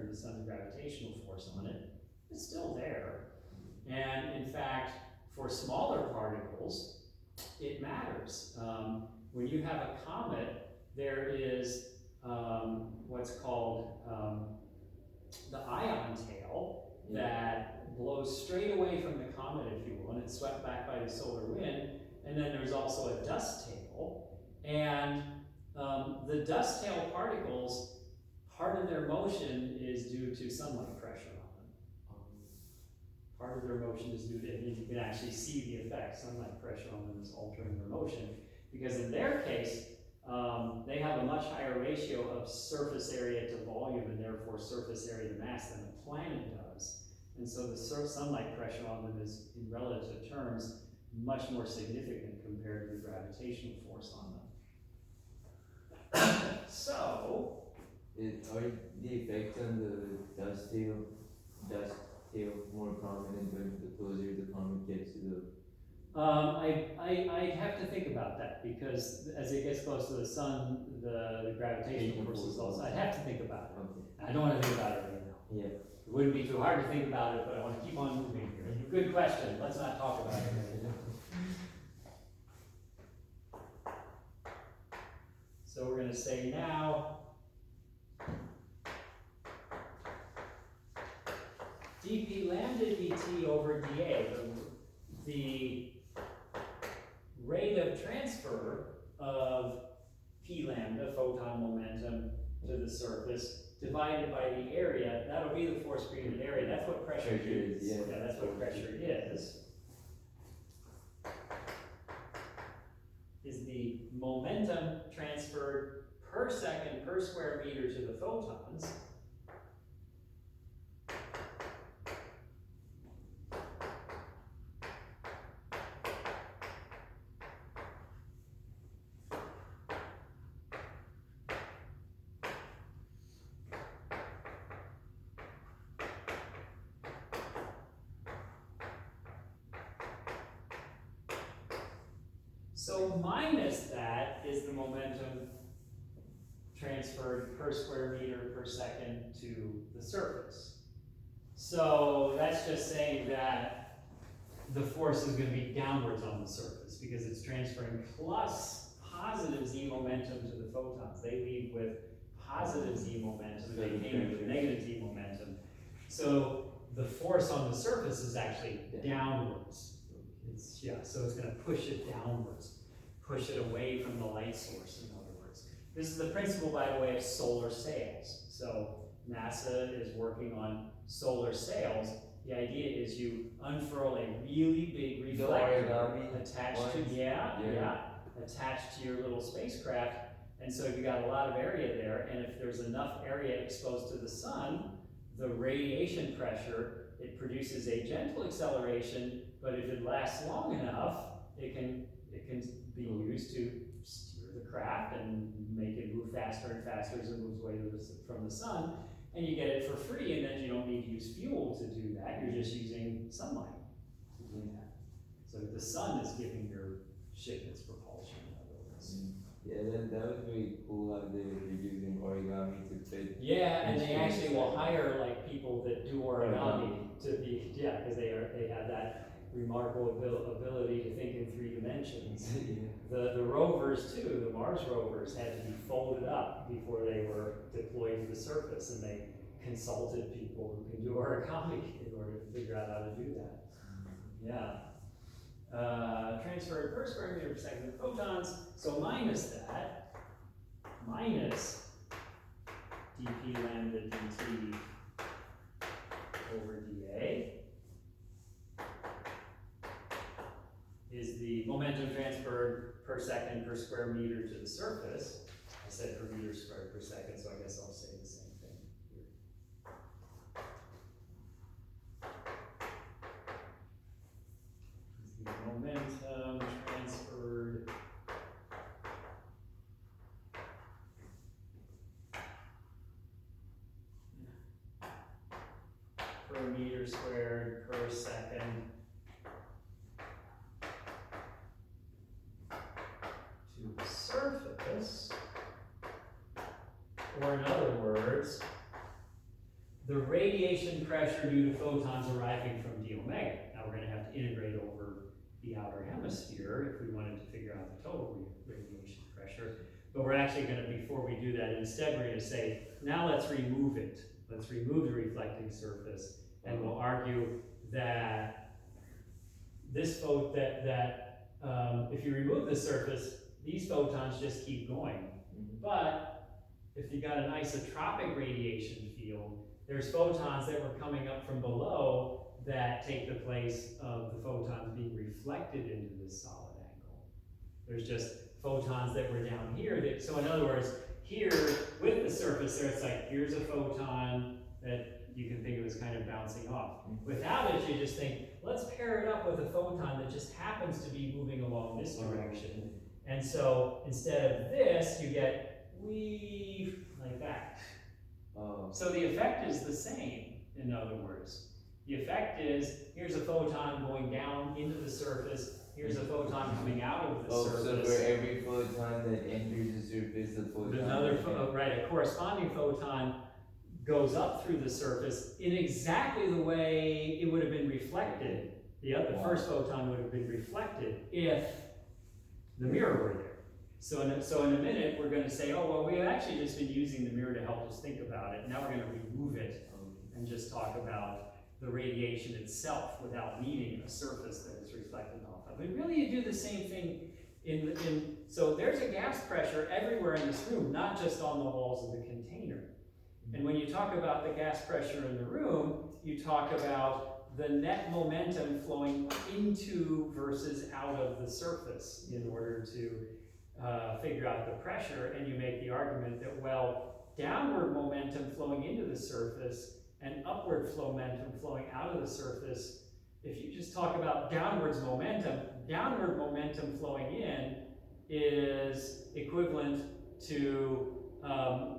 the sun's gravitational force on it. It's still there. And in fact, for smaller particles, it matters. When you have a comet, there is what's called the ion tail that blows straight away from the comet, if you will, and it's swept back by the solar wind. And then there's also a dust tail. And the dust tail particles, part of their motion is due to sunlight pressure on them. Part of their motion is due to, and you can actually see the effect. Sunlight pressure on them is altering their motion. Because in their case, they have a much higher ratio of surface area to volume, and therefore surface area to mass, than a planet does. And so the sunlight pressure on them is, in relative terms, much more significant compared to the gravitational force on them. So, are the effects on the dust tail more prominent when the closer the comet gets to the? I have to think about that, because as it gets close to the sun, the gravitational force is also. I'd have to think about it. Okay. I don't want to think about it right now. Yeah. It wouldn't be too hard to think about it, but I want to keep on moving here. Good question. Let's not talk about it right now. So we're going to say now dp lambda dt over dA, the rate of transfer of p lambda, photon momentum, to the surface, divided by the area. That'll be the force per unit area. That's what pressure is. Yeah, that's what pressure is. Is the momentum transferred per second per square meter to the photons. So minus that is the momentum transferred per square meter per second to the surface. So that's just saying that the force is going to be downwards on the surface, because it's transferring plus positive z momentum to the photons. They leave with positive z momentum, and they came with negative z momentum. So the force on the surface is actually downwards. So it's going to push it downwards, push it away from the light source, in other words. This is the principle, by the way, of solar sails. So NASA is working on solar sails. The idea is you unfurl a really big reflector attached to, attached to your little spacecraft. And so you've got a lot of area there, and if there's enough area exposed to the sun, the radiation pressure, it produces a gentle acceleration, but if it lasts long enough, it can be used to steer the craft and make it move faster and faster as it moves away from the sun, and you get it for free, and then you don't need to use fuel to do that. You're just using sunlight to do that. So the sun is giving your ship its propulsion, in other words. Yeah, that was really cool how they're using origami to fit. Yeah, and they actually will hire like people that do origami to be, because they have that remarkable ability to think in 3 dimensions. The rovers too, the Mars rovers, had to be folded up before they were deployed to the surface, and they consulted people who can do origami in order to figure out how to do that. Yeah. Transferred per square meter per second of photons. So minus that, minus dp lambda dt over dA is the momentum transferred per second per square meter to the surface. I said per meter squared per second, so I guess I'll say the same thing here. Is the momentum transferred per meter squared per second to the surface, or in other words, the radiation pressure due to photons arriving from d omega. Now we're gonna have to integrate over the outer hemisphere if we wanted to figure out the total radiation pressure. But we're actually gonna, before we do that, instead we're gonna say, now let's remove it. Let's remove the reflecting surface, and we'll argue that this if you remove the surface, these photons just keep going. But if you got an isotropic radiation field, there's photons that were coming up from below that take the place of the photons being reflected into this solid angle. There's just photons that were down here that, so in other words, here with the surface there, it's like, here's a photon that you can think of as kind of bouncing off. Without it, you just think, let's pair it up with a photon that just happens to be moving along this direction. And so instead of this, you get weave like that. So the effect is the same, in other words. The effect is, here's a photon going down into the surface, here's a photon coming out of the surface. So for every photon that enters the surface, the photon... Right, a corresponding photon goes up through the surface in exactly the way it would have been reflected. The first photon would have been reflected if the mirror were there. So in a minute, we're going to say, oh, well, we've actually just been using the mirror to help us think about it. Now we're going to remove it and just talk about the radiation itself without needing a surface that it's reflected off of. And really, you do the same thing so there's a gas pressure everywhere in this room, not just on the walls of the container. And when you talk about the gas pressure in the room, you talk about the net momentum flowing into versus out of the surface in order to figure out the pressure, and you make the argument that, well, downward momentum flowing into the surface and upward momentum flowing out of the surface, if you just talk about downward momentum flowing in is equivalent to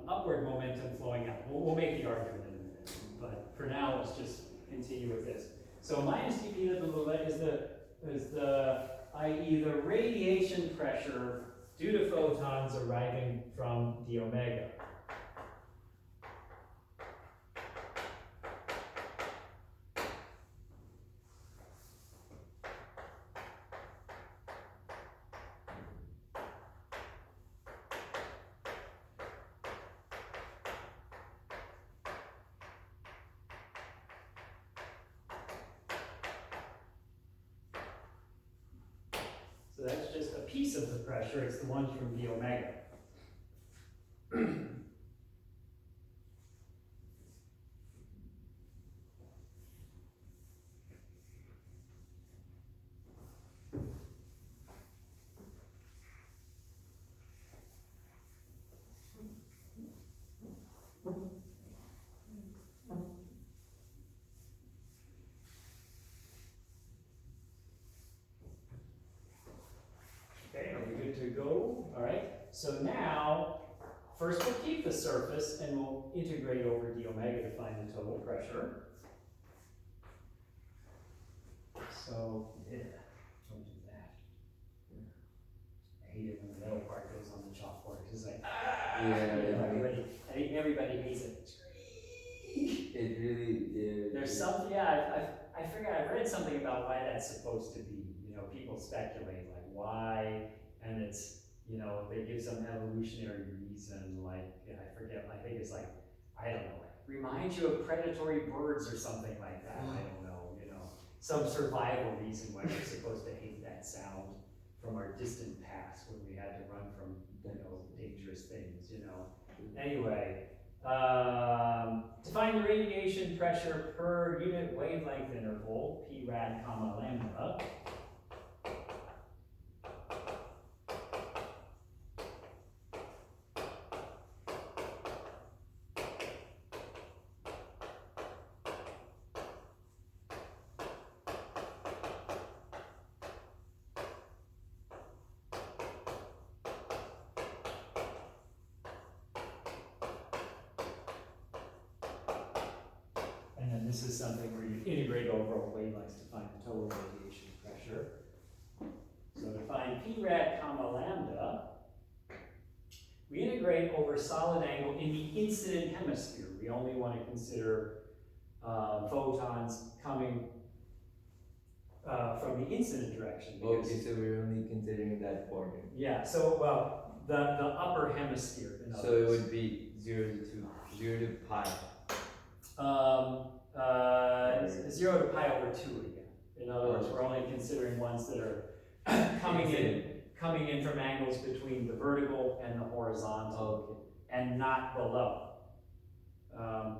upward momentum flowing out. We'll make the argument in a minute, but for now, let's just continue with this. So minus dP is i.e. the radiation pressure due to photons arriving from d omega. So that's just a piece of the pressure, it's the ones from d omega. Okay, are we good to go? All right, so now, first we'll keep the surface and we'll integrate over d omega to find the total pressure. So, yeah, don't do that. I hate it when the metal part goes on the chalkboard, because it's like, I think everybody hates it. It really, There's something, I figure I've read something about why that's supposed to be. You know, people speculate, like, why, and it's, you know, they give some evolutionary reason, like, I forget, I think it's like, I don't know, reminds you of predatory birds or something like that, I don't know, you know, some survival reason why we're supposed to hate that sound from our distant past when we had to run from, you know, dangerous things, you know. Anyway, to find the radiation pressure per unit wavelength interval, P rad comma lambda, and then this is something where you integrate over wavelengths to find the total radiation pressure. So to find P rad comma lambda, we integrate over solid angle in the incident hemisphere. We We only want to consider photons coming from the incident direction. Because, Okay, so we're only considering that quadrant. yeah, so, well, the upper hemisphere, in other So it words. would be 0 to pi. 0 to pi over 2 again. In other words, we're only considering ones that are coming in from angles between the vertical and the horizontal, and not below.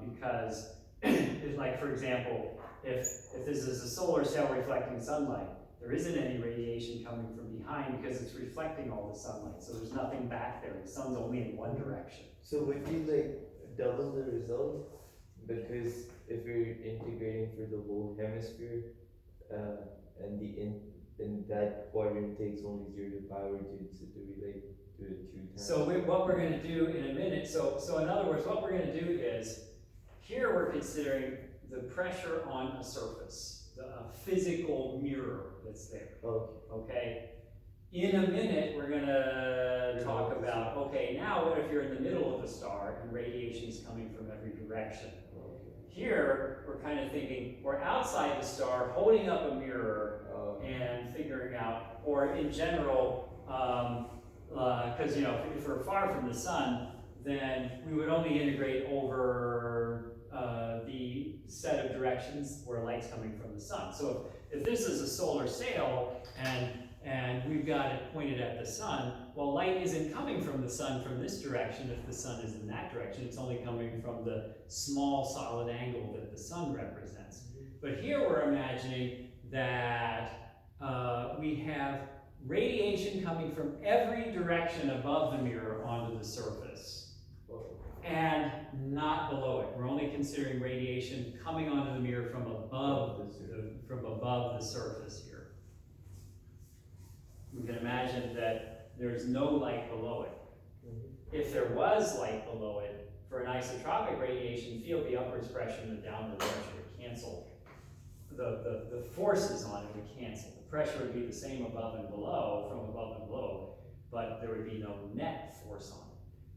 Because, if, like, for example, if this is a solar cell reflecting sunlight, there isn't any radiation coming from behind because it's reflecting all the sunlight, so there's nothing back there. The sun's only in one direction. So would you like double the result? Because if we're integrating for the whole hemisphere, and then that quadrant takes only 0 to pi over 2, so do we like do it 2 times? So what we're going to do in a minute, so in other words, what we're going to do is, here we're considering the pressure on a surface, a physical mirror that's there. Okay? In a minute, we're going to talk about, okay, now what if you're in the middle of a star and radiation is coming from every direction? Here, we're kind of thinking, we're outside the star, holding up a mirror and figuring out, or in general, because, you know, if we're far from the sun, then we would only integrate over the set of directions where light's coming from the sun. So if this is a solar sail and we've got it pointed at the sun, well, light isn't coming from the sun from this direction if the sun is in that direction. It's only coming from the small solid angle that the sun represents. But here we're imagining that we have radiation coming from every direction above the mirror onto the surface, and not below it. We're only considering radiation coming onto the mirror from above the surface here. We can imagine that there's no light below it. If there was light below it, for an isotropic radiation field, the upwards pressure and the downward pressure would cancel. The forces on it would cancel. The pressure would be the same above and below, from above and below, but there would be no net force on it.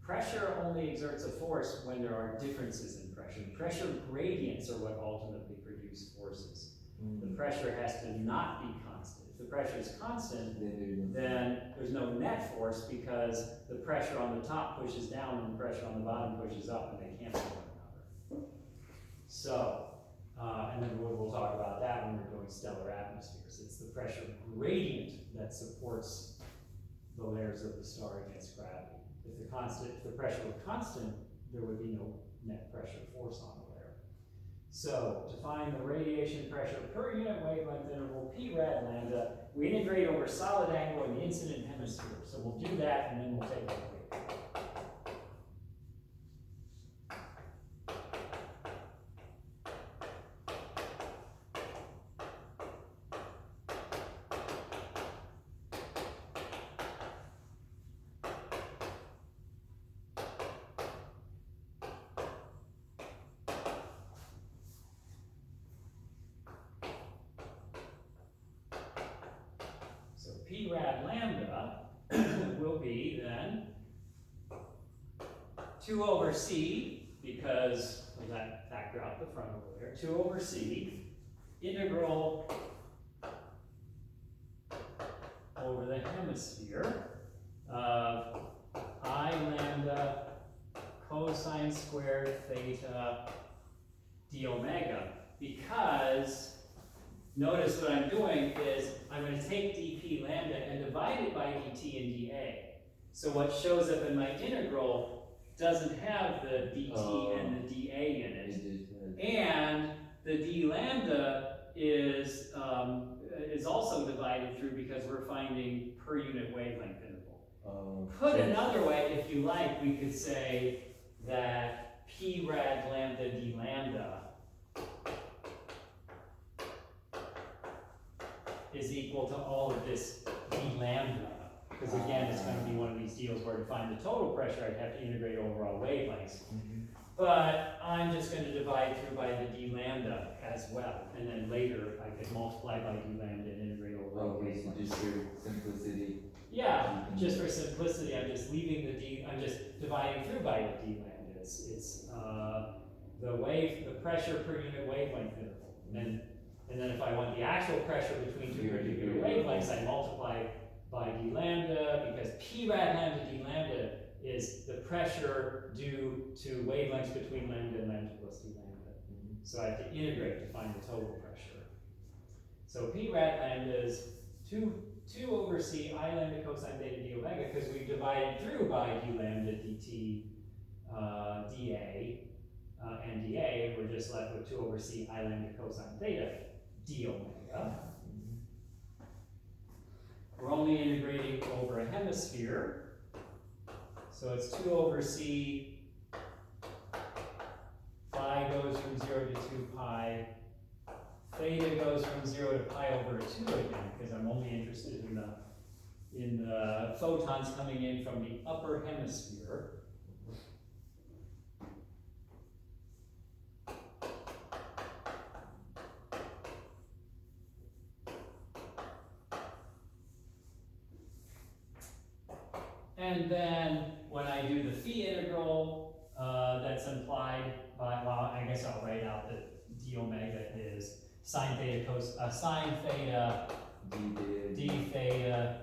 Pressure only exerts a force when there are differences in pressure. Pressure gradients are what ultimately produce forces. The pressure has to not be constant. If the pressure is constant, then there's no net force because the pressure on the top pushes down and the pressure on the bottom pushes up, and they cancel one another. So, and then we'll talk about that when we're doing stellar atmospheres. It's the pressure gradient that supports the layers of the star against gravity. If the pressure were constant, there would be no net pressure force on the layer. So, to find the radiation pressure per unit wavelength interval, P rad lambda, we integrate over solid angle in the incident hemisphere. So we'll do that, and then we'll take a break. P rad lambda will be then 2 over C, because of that factor out the front over there, 2 over C, integral over the hemisphere of I lambda cosine squared theta d omega, because notice what I'm doing is I'm going to take dp lambda and divide it by dt and dA. So what shows up in my integral doesn't have the dt and the dA in it. And the d lambda is also divided through because we're finding per unit wavelength interval. Put another way, if you like, we could say that p rad lambda d lambda is equal to all of this d lambda, because again, it's going to be one of these deals where to find the total pressure, I'd have to integrate over all wavelengths. But I'm just going to divide through by the d lambda as well, and then later I could multiply by d lambda and integrate over all wavelengths. So just for simplicity. Yeah, just for simplicity, I'm just leaving the d, I'm just dividing through by the d lambda. the pressure per unit wavelength interval. And then if I want the actual pressure between two particular wavelengths, I multiply by d lambda, because p rad lambda d lambda is the pressure due to wavelengths between lambda and lambda plus d lambda. So I have to integrate to find the total pressure. So p rad lambda is 2 over c I lambda cosine theta d omega, because we've divided through by d lambda dt dA and dA, and we're just left with 2 over c I lambda cosine theta d omega. We're only integrating over a hemisphere, so it's 2 over c, phi goes from 0 to 2 pi, theta goes from 0 to pi over 2 again, because I'm only interested in the photons coming in from the upper hemisphere. And then when I do the phi integral, that's implied by, well, I guess I'll write out that d omega is sine theta sine theta d theta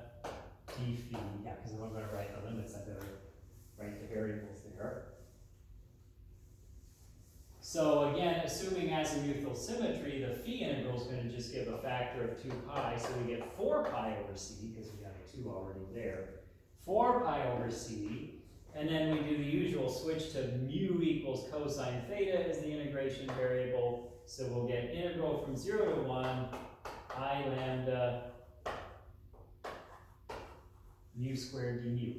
d phi. Yeah, because if I'm going to write the limits, I better write the variables there. So again, assuming azimuthal symmetry, the phi integral is going to just give a factor of 2 pi, so we get 4 pi over c, because we got a 2 already there. 4 pi over c, and then we do the usual switch to mu equals cosine theta as the integration variable. So we'll get integral from 0 to 1 I lambda mu squared d mu.